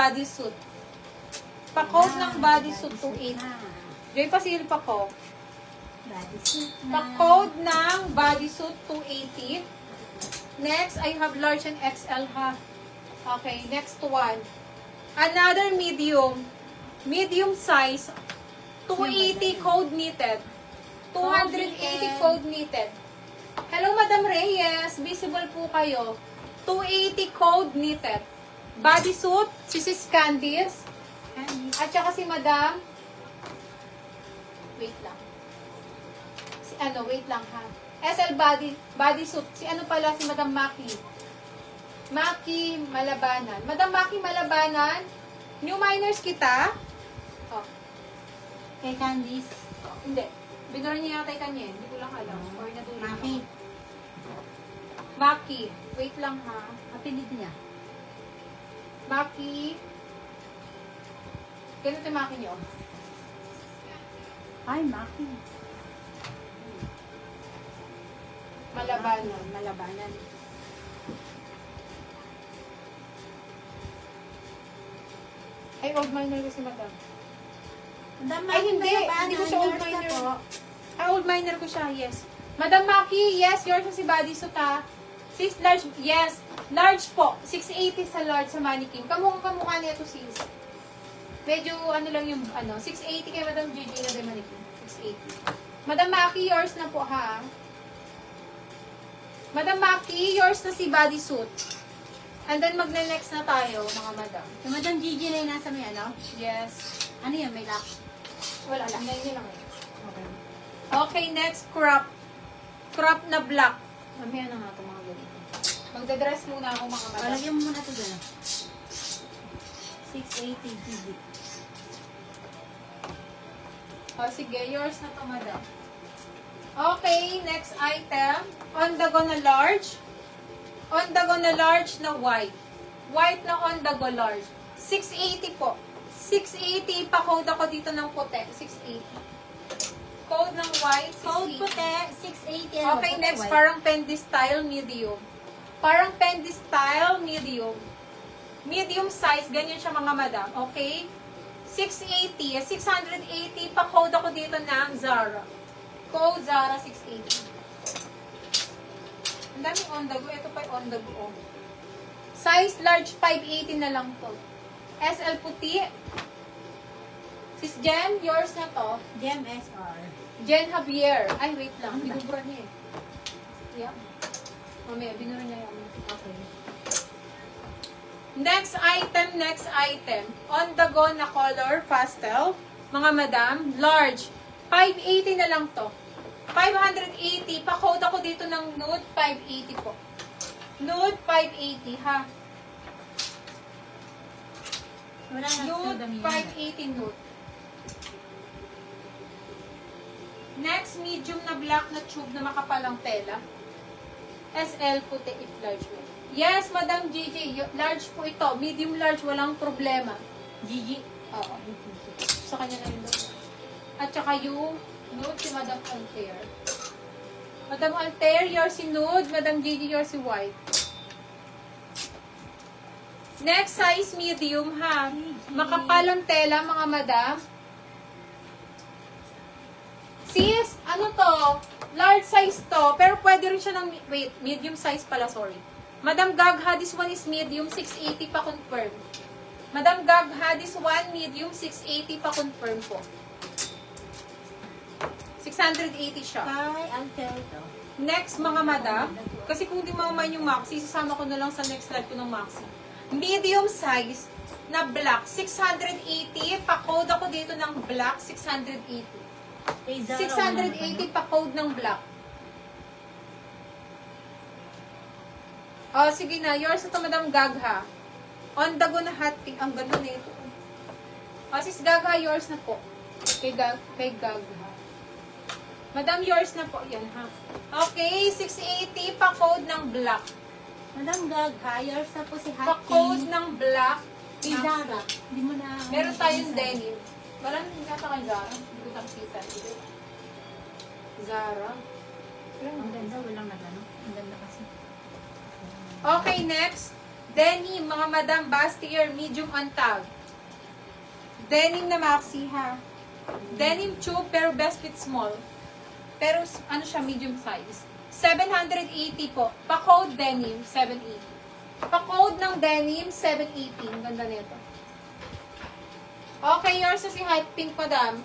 bodysuit. Pa-code ng bodysuit 280. Joy, pasil pa ko. Bodysuit na. Pa-code ng bodysuit 280. Next, I have large and XL ha. Okay, next one. Another medium. Medium size. 280 code knitted. 280 code knitted. Hello, Madam Reyes. Visible po kayo. 280 code knitted. Bodysuit, si Sis Candice. At saka si Madam. Wait lang. Si ano, wait lang ha. SL bodysuit. Si ano pala, si Madam Maki. Maki Malabanan. Madam Maki Malabanan. New minors kita. Oh. Kay Candice. Oh, hindi. Binuran niya yata kanya. Hindi ko lang alam. Or natulog Maki. ako. Maki. Wait lang ha. Apelid niya. Maki. Ganito yung Maki niyo. Ay, Maki. Malabanan. Malabanan. Ay, old minor ko si Madam. Madam, Ay, hindi. Malabanan, Hindi ko siya old yours na minor. po. Ah, old minor ko siya, yes. Madam Maki, yes, yours na si bodysuit ha. 6 large, yes. Large po. 680 sa large sa mannequin. Kamukha niya ito sis. Medyo ano lang yung, 680 kay Madam Gigi na din mannequin. 680. Madam Maki, yours na po ha. Madam Maki, yours na si bodysuit. And then magne-next na tayo, mga madam. Yung Madam Gigi na yung nasa may ano? Yes. Ano yun? May lock? Wala lang. Hindi lang. Okay. Okay, next, crop. Crop na black. Mamaya na nga ito mga ganito. Magdadress muna ako mga madam. Palagyan mo muna ito dyan. 680 GB. O, sige, yours na to madam. Okay, next item. On the go na large. On the go na large na white. White na on the go large. 680 po. 680. Pa-code ako dito ng puti. 680. Code ng white. 680. Code puti, 680. Ano Okay, ba? next, White. parang Fendi style medium. Parang Fendi style medium. Medium size, ganyan siya mga madam. Okay? 680. 680. Pa-code ako dito ng Zara. Code Zara 680. Ang daming on the go. Ito pa yung on the go. Size large 580 na lang to. SL puti. Sis Jen, yours na to. GMSR. Jen Javier. Ay, wait lang. Ano ba? Binubura niya eh. Yeah. Mamaya, binura niya yung... Okay. Next item. On the go na color, pastel. Mga madam, large. 580 na lang to. 580. Pa-code ako dito ng nude 580 po. Nude 580 ha. Wala na sa Nude dami yan. 580 nude. Next, medium na black na tube na makapalang tela. SL puti if large mo. Yes, Madam Gigi, large po ito. Medium large, walang problema. Gigi. Oo. Sa kanya na yun doon. At saka yung nude si Madam Altair. Madam Altair, yours si nude. Madam Gigi, yours si white. Next, size medium ha. Makapalang tela, mga madam. Sis, ano to? Large size to. Pero pwede rin siya ng, wait, medium size pala, sorry. Madam Gagha, this one is medium, 680 pa confirm. Madam Gagha, this one medium, 680 pa confirm po. 680 siya. Kay Alter to. Next, mga madam. Kasi kung di mamaman yung maxi, sasama ko na lang sa next slide ko ng maxi. Medium size na black, 680. Pa-code ako dito ng black, 680. Kay Zara, 680 pa-code ng black. Oh, sige na. Yours na to, Madam Gagha. On the go na hot pink. Ang ganda na ito. Oh, sis Gagha, yours na po. Kay Gagha. Madam, yours na po. Yan, ha. Okay, 680 pa-code ng black. Madam Gagha, yours na po si Hattie. Pa-code ng black. Kay Zara. Hindi mo na... Meron tayong denim. Wala na yata kay Zara. Hindi ko nakikita. Zara. Ang ganda, walang nagano. Ang ganda kasi. Okay, next. Denim, mga madam, bustier, medium on tag. Denim na maxi, ha? Denim tube, pero best fit small. Pero, ano siya, medium size. 780 po. Pa-code denim, 780. Pa-code ng denim, 780. Ang ganda nito. Okay, yours na si Hype Pink, madam.